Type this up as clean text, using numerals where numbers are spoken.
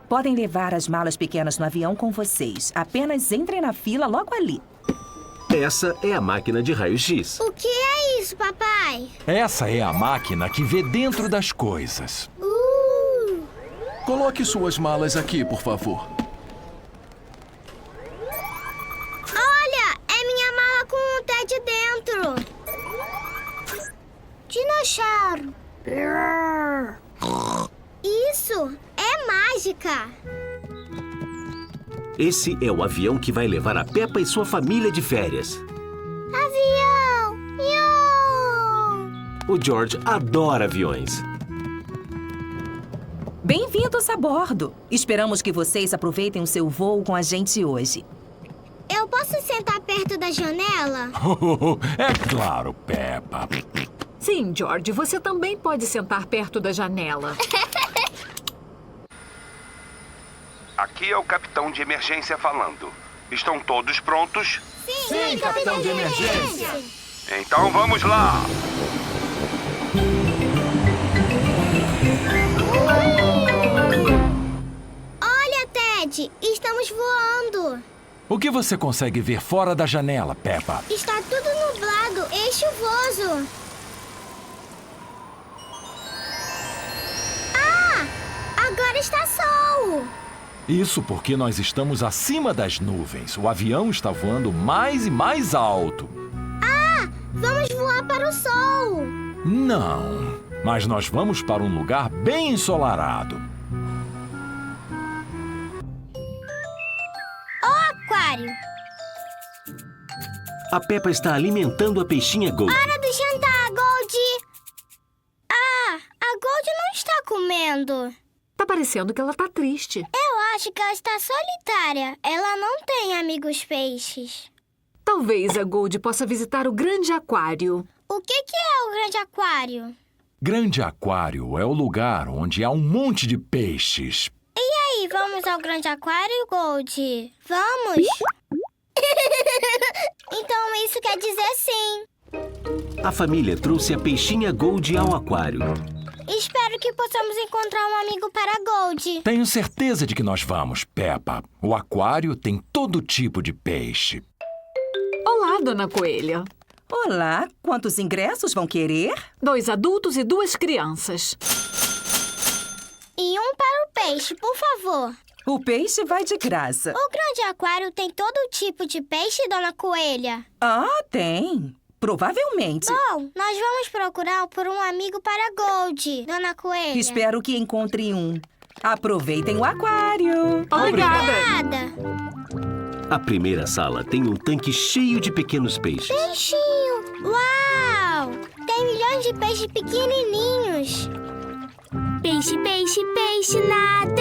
Podem levar as malas pequenas no avião com vocês. Apenas entrem na fila logo ali. Essa é a máquina de raio-x. O que é isso, papai? Essa é a máquina que vê dentro das coisas. Coloque suas malas aqui, por favor. Olha, é minha mala com um Ted dentro. Dinossauro. Isso é mágica. Esse é o avião que vai levar a Peppa e sua família de férias. Avião! Iô! O George adora aviões. Bem-vindos a bordo. Esperamos que vocês aproveitem o seu voo com a gente hoje. Eu posso sentar perto da janela? É claro, Peppa. Sim, George, você também pode sentar perto da janela. Aqui é o capitão de emergência falando. Estão todos prontos? Sim, capitão de emergência. Então vamos lá! Olha, Ted, estamos voando. O que você consegue ver fora da janela, Peppa? Está tudo nublado e chuvoso. Ah, agora está sol. Isso porque nós estamos acima das nuvens. O avião está voando mais e mais alto. Vamos voar para o sol. Não, mas nós vamos para um lugar bem ensolarado. Aquário. A Peppa está alimentando a peixinha Gold. Hora do jantar, Gold. A Gold não está comendo. Tá parecendo que ela tá triste. Eu acho que ela está solitária. Ela não tem amigos peixes. Talvez a Gold possa visitar o grande aquário. O que é o grande aquário? Grande Aquário é o lugar onde há um monte de peixes. E aí, vamos ao grande aquário, Gold? Vamos? Então isso quer dizer sim. A família trouxe a peixinha Gold ao aquário. Espero que possamos encontrar um amigo para Gold. Tenho certeza de que nós vamos, Peppa. O aquário tem todo tipo de peixe. Olá, Dona Coelha. Olá, quantos ingressos vão querer? 2 adultos e 2 crianças. E um para o peixe, por favor. O peixe vai de graça. O grande aquário tem todo tipo de peixe, Dona Coelha? Ah, tem. Provavelmente. Bom, nós vamos procurar por um amigo para Gold, Dona Coelha. Espero que encontre um. Aproveitem o aquário. Obrigada. Obrigada. A primeira sala tem um tanque cheio de pequenos peixes. Peixinho. Uau! Tem milhões de peixes pequenininhos. Peixe, peixe, peixe, nada.